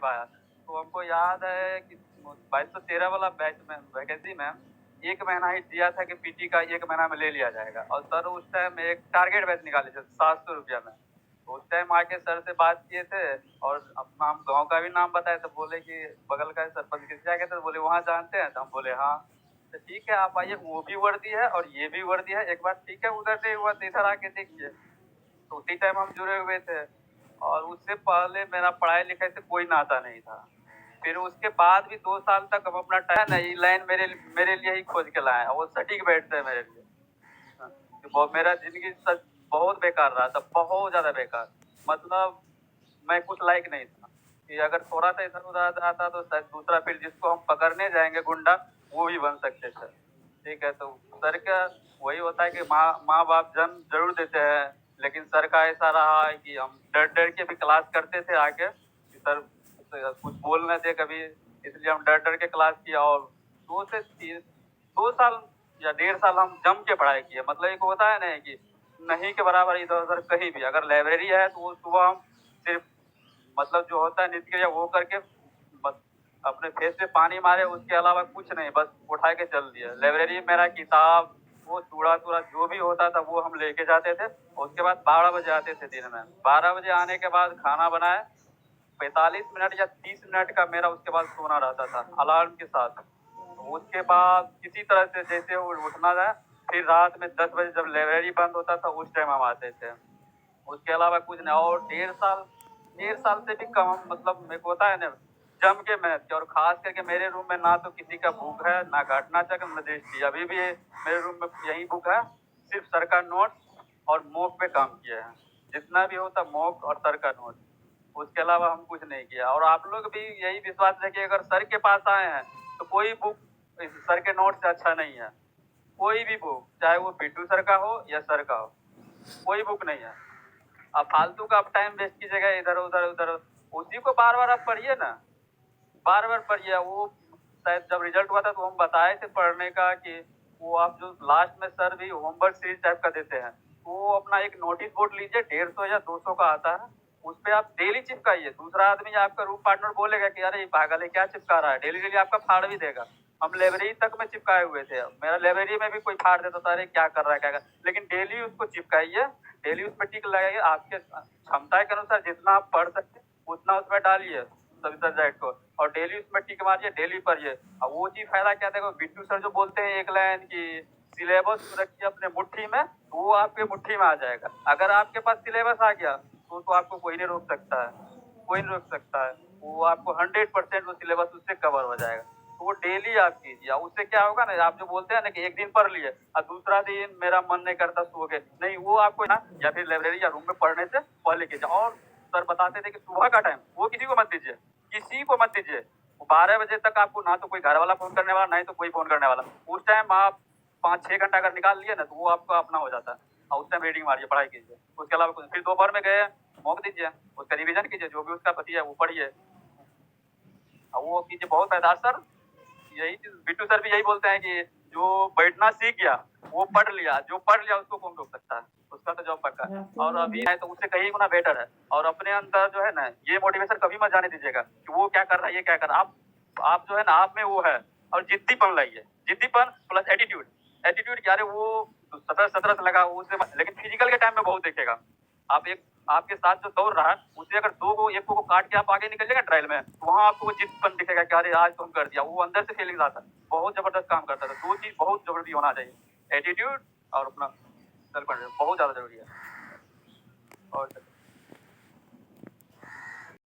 पाया। तो हमको याद है कि 2213 वाला बैच में वैकेंसी में 1 महीना ही दिया था कि पीटी का 1 महीना में ले लिया जाएगा और सर उस टाइम एक टारगेट बैच निकाले थे 700 रुपया में। तो उस टाइम आके सर से बात किए थे और अपना हम गाँव का भी नाम बताए तो बोले कि बगल का सरपंच किसी जगह थे तो बोले वहाँ जानते हैं? तो हम बोले हाँ। तो ठीक है आप आइए, वो भी वर्दी है और ये भी वर्दी है, एक बार ठीक है उधर नहीं हुआ तो इधर आके देखिए। तो उसी टाइम हम जुड़े हुए थे और उससे पहले मेरा पढ़ाई लिखाई से कोई नाता नहीं था। फिर उसके बाद भी 2 साल तक हम अपना टाइम ये लाइन मेरे लिए ही खोज के लाए हैं, वो सटीक बैठते हैं मेरे लिए। हाँ, कि मेरा ज़िंदगी सच बहुत बेकार रहा था, बहुत ज़्यादा बेकार। मतलब मैं कुछ लायक नहीं था कि अगर थोड़ा-सा इधर-उधर आता तो शायद दूसरा फिर जिसको हम पकड़ने जाएँगे गुंडा, वो भी बन सकते थे। ठीक है, तो सर का वही होता है कि माँ-बाप जन्म ज़रूर देते हैं, लेकिन सर का ऐसा रहा है कि हम डर-डर के भी क्लास करते थे आके कि सर कुछ बोल ना दे कभी, इसलिए हम डर-डर के क्लास किया और 2 से 3 2 साल या 1.5 साल हम जम के पढ़ाई किए। मतलब एक होता है ना कि नहीं के बराबर इधर-उधर कहीं भी, अगर लाइब्रेरी है तो वो सुबह हम सिर्फ मतलब जो होता है नित्य क्रिया वो करके बस अपने फेस पे पानी मारे, उसके अलावा कुछ नहीं, बस उठा के चल दिया। लाइब्रेरी में मेरा किताब, वो चूड़ा-चूड़ा जो भी होता था वो हम लेके जाते थे। उसके बाद 12 बजे आते थे दिन में। 12 बजे आने के बाद खाना बनाए, 45 मिनट या 30 मिनट का मेरा उसके बाद सोना रहता था अलार्म के साथ। उसके बाद किसी तरह से जैसे वो उठना था, फिर रात में 10 बजे जब लाइब्रेरी बंद होता था उस टाइम हम आते थे। उसके अलावा कुछ नहीं और 1.5 साल से भी कम मतलब मेरे को होता है ना, जम के मेहनत की और ख़ास करके मेरे रूम में ना तो किसी का बुक है, ना घटना चक्र, ना रजिस्ट्री। अभी भी मेरे रूम में यही बुक है, सिर्फ़ सर का नोट्स और मॉक पे काम किए हैं। जितना भी होता मॉक और सर का नोट्स, उसके अलावा हम कुछ नहीं किया। और आप लोग भी यही विश्वास रखिए, अगर सर के पास आए हैं, तो कोई बुक सर के नोट्स से अच्छा नहीं है। कोई भी बुक, चाहे वो बिट्टू सर का हो या सर का हो, कोई बुक नहीं है। अब फालतू का आप टाइम वेस्ट कीजिएगा इधर-उधर, उसी को बार-बार आप पढ़िए ना, बार-बार पढ़िए। वो शायद जब रिजल्ट हुआ था तो हम बताए थे पढ़ने का कि वो आप जो लास्ट में सर भी होमवर्क सीरीज टाइप का देते हैं, तो वो अपना एक नोटिस बोर्ड लीजिए, 150 या 200 का आता है, उस पे आप डेली चिपकाइए। दूसरा आदमी या आपका रूम पार्टनर बोलेगा कि अरे ये पागल है, क्या चिपका रहा है? डेली-डेली आपका फाड़ भी देगा। हम लाइब्रेरी तक में चिपकाए हुए थे। मेरा लाइब्रेरी में भी कोई फाड़ देता था, अरे क्या कर रहा है, क्या कर, लेकिन डेली उसको चिपकाइए, डेली उसपे टिक लगाइए, आपके क्षमता के अनुसार जितना आप पढ़ सकते उतना उसमें डालिए सभी सब्जेक्ट को और डेली उसमें टिक मारिए, डेली पढ़िए। अब वो चीज़ फायदा क्या देखो, बिट्टू सर जो बोलते हैं एक लाइन की सिलेबस रखिए अपने मुट्ठी में, तो वो आपके मुट्ठी में आ जाएगा। अगर आपके पास सिलेबस आ गया तो आपको कोई नहीं रोक सकता है, कोई नहीं रोक सकता है। वो आपको 100% वो सिलेबस उससे कवर हो जाएगा। तो वो डेली आप कीजिए, उससे क्या होगा ना, आप जो बोलते हैं ना कि एक दिन पढ़ लिए और दूसरा दिन मेरा मन नहीं करता सो के, नहीं, वो आपको ना या फिर लाइब्रेरी या रूम में पढ़ने से पहले कीजिए। और सर बताते थे कि सुबह का टाइम वो किसी को मत दीजिए, किसी को मत दीजिए। 12 बजे तक आपको ना तो कोई घर वाला फोन करने वाला, ना ही तो कोई फोन करने वाला। उस टाइम आप 5-6 घंटा अगर निकाल लिए ना तो वो आपका अपना हो जाता है और उस टाइम रीडिंग मारिए, पढ़ाई कीजिए। उसके अलावा कुछ, फिर दोपहर में गए मॉक दीजिए, उसका रिवीजन कीजिए, जो भी उसका पति है वो पढ़िए और वो कीजिए, बहुत फायदा। सर यही चीज बिट्टू सर भी यही बोलते हैं कि जो बैठना सीख गया वो पढ़ लिया, जो पढ़ लिया उसको कौन रोक सकता है, उसका तो जॉब पक्का है। और अभी है तो उससे कहीं गुना बेटर है। और अपने अंदर जो है ना, ये मोटिवेशन कभी मत जाने दीजिएगा कि वो क्या कर रहा है, ये क्या कर रहा है। आप जो है ना, आप में वो है और जिद्दीपन लाइए, जिद्दीपन प्लस एटीट्यूड। एटीट्यूड क्या है, वो 17 से लगा उससे, लेकिन फिजिकल के टाइम में बहुत देखेगा। आप एक आपके साथ जो दौड़ रहा है उसे अगर दो को एक को काट के आप आगे निकलिएगा ट्रायल में, तो वहाँ आपको वो जिद्दपन दिखेगा कि अरे आज तुम कर दिया। वो अंदर से फीलिंग आता है, बहुत जबरदस्त काम करता था। 2 चीज बहुत जरूरी होना चाहिए, एटीट्यूड और अपना सेल्फ कॉन्फिडेंस बहुत ज्यादा जरूरी है। और